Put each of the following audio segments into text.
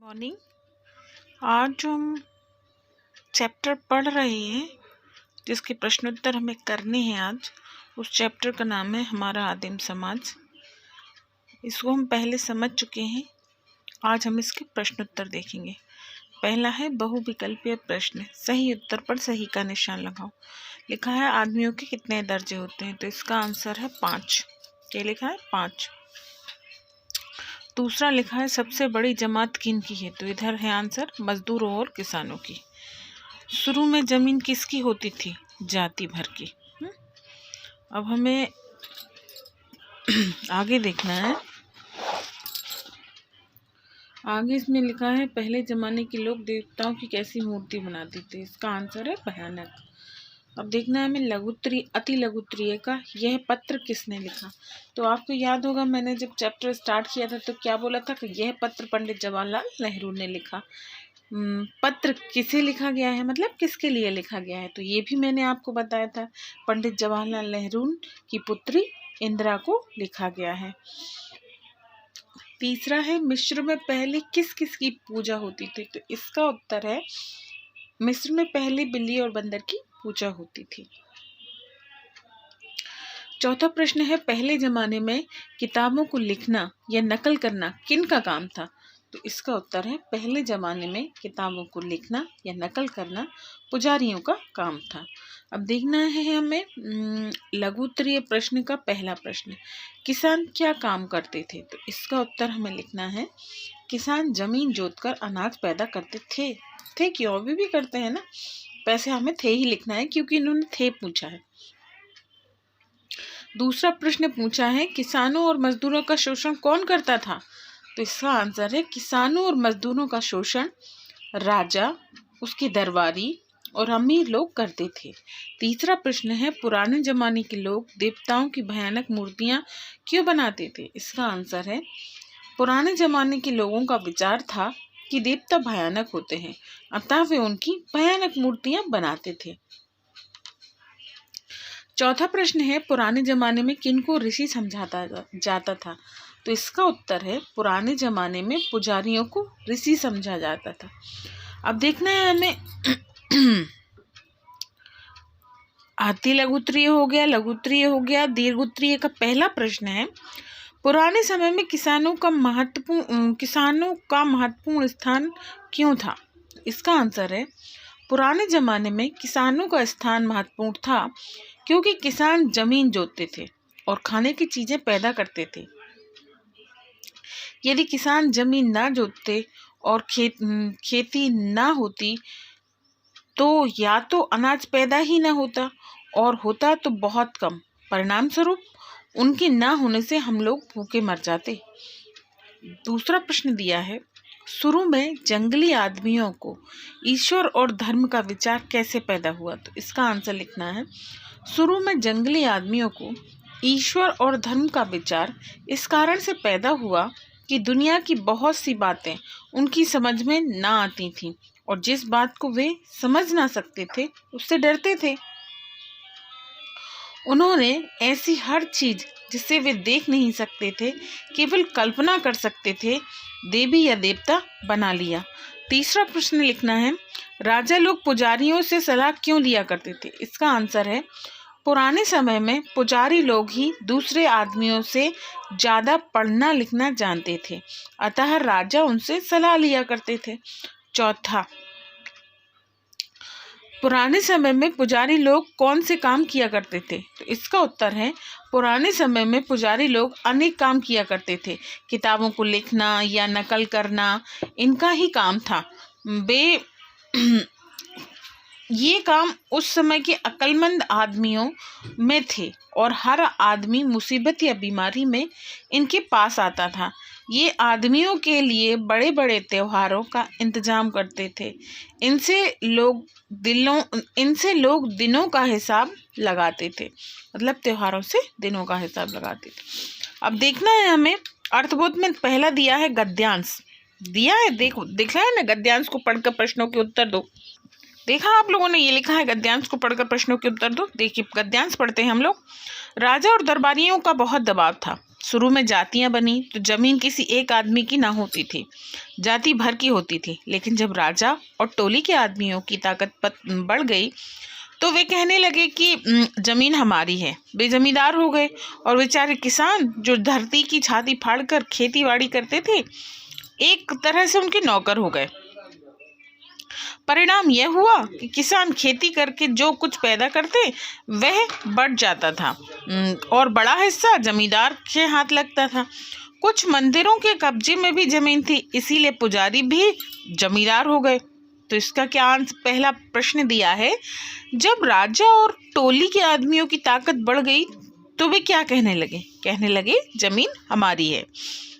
Morning. आज जो हम चैप्टर पढ़ रहे हैं जिसके प्रश्नोत्तर हमें करने हैं आज, उस चैप्टर का नाम है हमारा आदिम समाज। इसको हम पहले समझ चुके हैं। आज हम इसके प्रश्नोत्तर देखेंगे। पहला है बहुविकल्पीय प्रश्न, सही उत्तर पर सही का निशान लगाओ। लिखा है आदमियों के कितने दर्जे होते हैं, तो इसका आंसर है 5। क्या लिखा है? 5। दूसरा लिखा है सबसे बड़ी जमात किन की है, तो इधर है आंसर मजदूरों और किसानों की। शुरू में जमीन किसकी होती थी? जाति भर की। अब हमें आगे देखना है। आगे इसमें लिखा है पहले जमाने के लोग देवताओं की कैसी मूर्ति बनाते थे, इसका आंसर है भयानक। अब देखना है हमें लघुत्तरीय अति लघुत्तरीय का यह पत्र किसने लिखा। तो आपको याद होगा मैंने जब चैप्टर स्टार्ट किया था तो क्या बोला था कि यह पत्र पंडित जवाहरलाल नेहरू ने लिखा। पत्र किसे लिखा गया है, मतलब किसके लिए लिखा गया है, तो ये भी मैंने आपको बताया था। पंडित जवाहरलाल नेहरू की पुत्री इंदिरा को लिखा गया है। तीसरा है मिस्र में पहले किस किस की पूजा होती थी, तो इसका उत्तर है मिस्र में पहले बिल्ली और बंदर की पूजा होती थी। चौथा प्रश्न है पहले जमाने में किताबों को लिखना या नकल करना किन का काम था, तो इसका उत्तर है पहले जमाने में किताबों को लिखना या नकल करना पुजारियों का काम था। अब देखना है हमें लघुत्तरीय प्रश्न का पहला प्रश्न, किसान क्या काम करते थे, तो इसका उत्तर हमें लिखना है किसान जमीन जोतकर अनाज पैदा करते थे क्यों, अभी भी करते हैं ना, पैसे हमें थे ही लिखना है क्योंकि इन्होंने थे पूछा है। दूसरा प्रश्न पूछा है किसानों और मजदूरों का शोषण कौन करता था, तो इसका आंसर है किसानों और मजदूरों का शोषण राजा, उसके दरबारी और अमीर लोग करते थे। तीसरा प्रश्न है पुराने जमाने के लोग देवताओं की भयानक मूर्तियां क्यों बनाते थे, इसका आंसर है पुराने जमाने के लोगों का विचार था कि देवता भयानक होते हैं, अतः वे उनकी भयानक मूर्तियां बनाते थे। चौथा प्रश्न है पुराने जमाने में किनको ऋषि समझाता जाता था, तो इसका उत्तर है पुराने जमाने में पुजारियों को ऋषि समझा जाता था। अब देखना है हमें अति लघुत्तरीय हो गया, लघुत्तरीय हो गया, दीर्घोत्तरीय का पहला प्रश्न है पुराने समय में किसानों का महत्वपूर्ण स्थान क्यों था, इसका आंसर है पुराने जमाने में किसानों का स्थान महत्वपूर्ण था क्योंकि किसान जमीन जोतते थे और खाने की चीजें पैदा करते थे। यदि किसान जमीन ना जोतते और खेती ना होती तो या तो अनाज पैदा ही ना होता और होता तो बहुत कम, परिणाम स्वरूप उनके ना होने से हम लोग भूखे मर जाते। दूसरा प्रश्न दिया है शुरू में जंगली आदमियों को ईश्वर और धर्म का विचार कैसे पैदा हुआ, तो इसका आंसर लिखना है शुरू में जंगली आदमियों को ईश्वर और धर्म का विचार इस कारण से पैदा हुआ कि दुनिया की बहुत सी बातें उनकी समझ में ना आती थीं और जिस बात को वे समझ ना सकते थे उससे डरते थे। उन्होंने ऐसी हर चीज जिसे वे देख नहीं सकते थे, केवल कल्पना कर सकते थे, देवी या देवता बना लिया। तीसरा प्रश्न लिखना है राजा लोग पुजारियों से सलाह क्यों लिया करते थे, इसका आंसर है पुराने समय में पुजारी लोग ही दूसरे आदमियों से ज्यादा पढ़ना लिखना जानते थे, अतः राजा उनसे सलाह लिया करते थे। चौथा, पुराने समय में पुजारी लोग कौन से काम किया करते थे, तो इसका उत्तर है पुराने समय में पुजारी लोग अनेक काम किया करते थे, किताबों को लिखना या नकल करना इनका ही काम था। वे ये काम उस समय के अक्लमंद आदमियों में थे और हर आदमी मुसीबत या बीमारी में इनके पास आता था। ये आदमियों के लिए बड़े बड़े त्योहारों का इंतजाम करते थे। इनसे लोग दिनों का हिसाब लगाते थे, मतलब त्योहारों से दिनों का हिसाब लगाते थे। अब देखना है हमें अर्थबोध में पहला दिया है गद्यांश, दिया है, देखा है ना, गद्यांश को पढ़कर प्रश्नों के उत्तर दो। देखा आप लोगों ने, ये लिखा है गद्यांश को पढ़कर प्रश्नों के उत्तर दो। देखिए गद्यांश पढ़ते हैं हम लोग। राजा और दरबारियों का बहुत दबाव था, शुरू में जातियां बनी तो जमीन किसी एक आदमी की ना होती थी, जाति भर की होती थी। लेकिन जब राजा और टोली के आदमियों की ताकत बढ़ गई तो वे कहने लगे कि जमीन हमारी है। वे जमींदार हो गए और बेचारे किसान जो धरती की छाती फाड़कर खेती बाड़ी करते थे एक तरह से उनके नौकर हो गए। परिणाम यह हुआ कि किसान खेती करके जो कुछ पैदा करते वह बढ़ जाता था और बड़ा हिस्सा जमींदार के हाथ लगता था। कुछ मंदिरों के कब्जे में भी जमीन थी, इसीलिए पुजारी भी जमींदार हो गए। तो इसका क्या आंसर, पहला प्रश्न दिया है, जब राजा और टोली के आदमियों की ताकत बढ़ गई तो वे क्या कहने लगे जमीन हमारी है।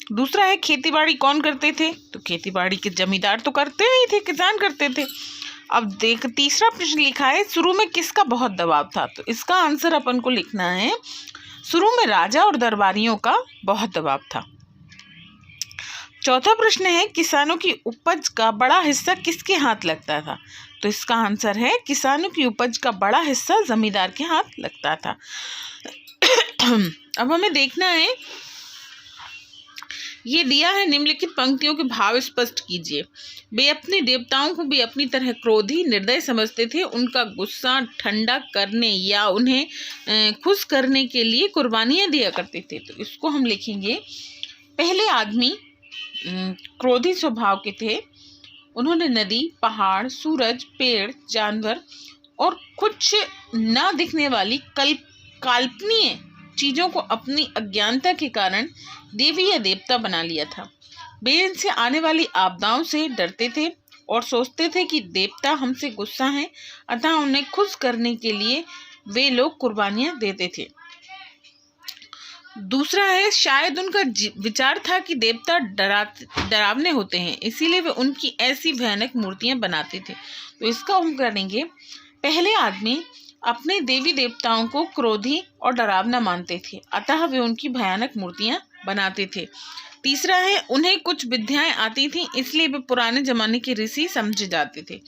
दूसरा है खेतीबाड़ी कौन करते थे, तो खेतीबाड़ी के जमींदार तो करते नहीं थे, किसान करते थे। अब देख तीसरा प्रश्न लिखा है, शुरू में किसका बहुत दबाव था, तो इसका आंसर अपन को लिखना है, शुरू में राजा और दरबारियों का बहुत दबाव था। चौथा प्रश्न है, किसानों की उपज का बड़ा हिस्सा किसके हाथ लगता था, तो इसका आंसर है किसानों की उपज का बड़ा हिस्सा जमींदार के हाथ लगता था। अब हमें देखना है, ये दिया है निम्नलिखित पंक्तियों के भाव स्पष्ट कीजिए। वे अपने देवताओं को भी अपनी तरह क्रोधी निर्दय समझते थे। उनका गुस्सा ठंडा करने या उन्हें खुश करने के लिए कुर्बानियां दिया करते थे। तो इसको हम लिखेंगे, पहले आदमी क्रोधी स्वभाव के थे। उन्होंने नदी, पहाड़, सूरज, पेड़, जानवर और कुछ न दिखने वाली काल्पनीय चीजों को अपनी अज्ञानता के कारण देवी या देवता बना लिया था। वे इनसे आने वाली आपदाओं से डरते थे और सोचते थे कि देवता हमसे गुस्सा हैं, अतः उन्हें खुश करने के लिए वे लोग कुर्बानियां देते थे। दूसरा है, शायद उनका विचार था कि देवता डरावने होते हैं, इसीलिए वे उनकी ऐसी भयानक मूर्तियां बनाते थे। तो इसका हम करेंगे, पहले आदमी अपने देवी देवताओं को क्रोधी और डरावना मानते थे, अतः वे उनकी भयानक मूर्तियां बनाते थे। तीसरा है, उन्हें कुछ विद्याएं आती थीं, इसलिए वे पुराने जमाने के ऋषि समझे जाते थे।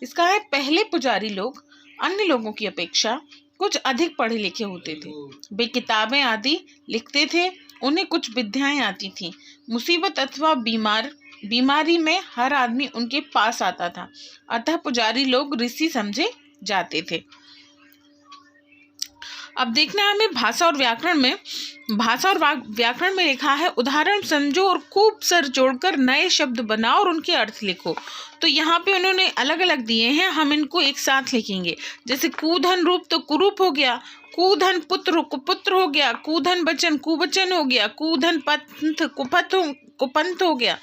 इसका है, पहले पुजारी लोग अन्य लोगों की अपेक्षा कुछ अधिक पढ़े लिखे होते थे। वे किताबें आदि लिखते थे, उन्हें कुछ विद्याएं आती थीं। मुसीबत अथवा बीमारी में हर आदमी उनके पास आता था, अतः पुजारी लोग ऋषि समझे जाते थे। अब देखना है हमें भाषा और व्याकरण में लिखा है, उदाहरण समझो और खूब सर जोड़कर नए शब्द बनाओ और उनके अर्थ लिखो। तो यहाँ पे उन्होंने अलग अलग दिए हैं, हम इनको एक साथ लिखेंगे। जैसे कूधन रूप तो कुरूप हो गया, कूधन पुत्र कुपुत्र हो गया, कूधन बचन कुवचन हो गया, कूधन पंथ कुपंथ हो गया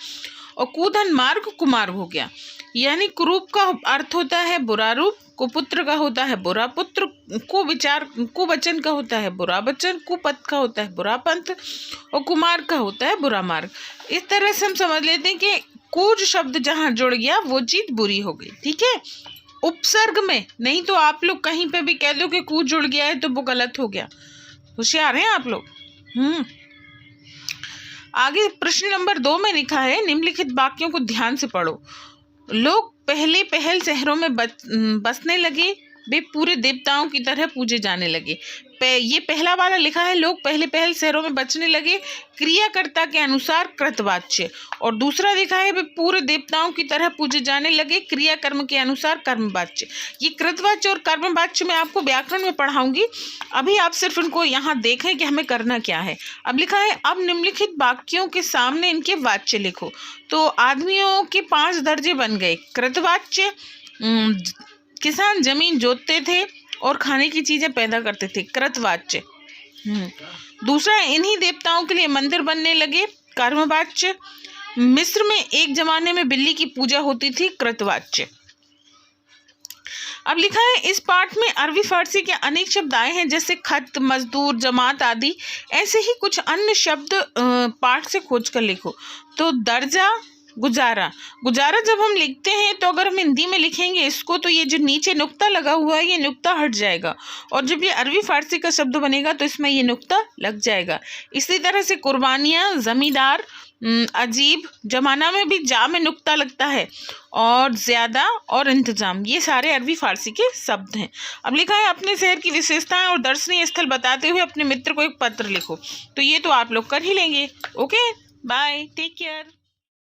और कूधन मार्ग कुमार्ग हो गया। यानी कुरूप का अर्थ होता है बुरा रूप, कुपुत्र का होता है बुरा पुत्र, कुवचन का होता है बुरा वचन, कुपथ का होता है बुरा पंथ और कुमार्ग का होता है बुरा मार्ग। इस तरह से हम समझ लेते हैं कि कूज शब्द जहाँ जुड़ गया वो चीज बुरी हो गई, ठीक है, उपसर्ग में। नहीं तो आप लोग कहीं पे भी कह दो कि कूज जुड़ गया है तो वो गलत हो गया। होशियार हैं आप लोग। आगे प्रश्न नंबर 2 में लिखा है, निम्नलिखित वाक्यों को ध्यान से पढ़ो। लोग पहल शहरों में बसने लगे, वे पूरे देवताओं की तरह पूजे जाने लगे। ये पहला वाला लिखा है, लोग पहल शहरों में बचने लगे, क्रियाकर्ता के अनुसार कृतवाच्य। और दूसरा लिखा है, वे पूरे देवताओं की तरह पूजे जाने लगे, क्रिया कर्म के अनुसार कर्मवाच्य। ये कृतवाच्य और कर्मवाच्य मैं आपको व्याकरण में पढ़ाऊंगी, अभी आप सिर्फ इनको यहाँ देखें कि हमें करना क्या है। अब लिखा है, अब निम्नलिखित वाक्यों के सामने इनके वाच्य लिखो। तो आदमियों के 5 दर्जे बन गए। कृतवाच्य, किसान जमीन जोतते थे और खाने की चीजें पैदा करते थे, कृतवाच्य। दूसरा, इन्हीं देवताओं के लिए मंदिर बनने लगे, कर्मवाच्य। मिस्र में एक जमाने में बिल्ली की पूजा होती थी, कृतवाच्य। अब लिखा है, इस पाठ में अरबी फारसी के अनेक शब्द आए हैं, जैसे खत, मजदूर, जमात आदि। ऐसे ही कुछ अन्य शब्द पाठ से खोज कर लिखो। तो दर्जा, गुजारा जब हम लिखते हैं तो अगर हम हिंदी में लिखेंगे इसको, तो ये जो नीचे नुक्ता लगा हुआ है ये नुक्ता हट जाएगा, और जब ये अरबी फारसी का शब्द बनेगा तो इसमें ये नुक्ता लग जाएगा। इसी तरह से कुर्बानियाँ, जमींदार, अजीब, जमाना में भी जा में नुक्ता लगता है, और ज़्यादा और इंतज़ाम, ये सारे अरबी फारसी के शब्द हैं। अब लिखा है अपने शहर की विशेषताएं और दर्शनीय स्थल बताते हुए अपने मित्र को एक पत्र लिखो। तो ये तो आप लोग कर ही लेंगे। Okay, bye, take care.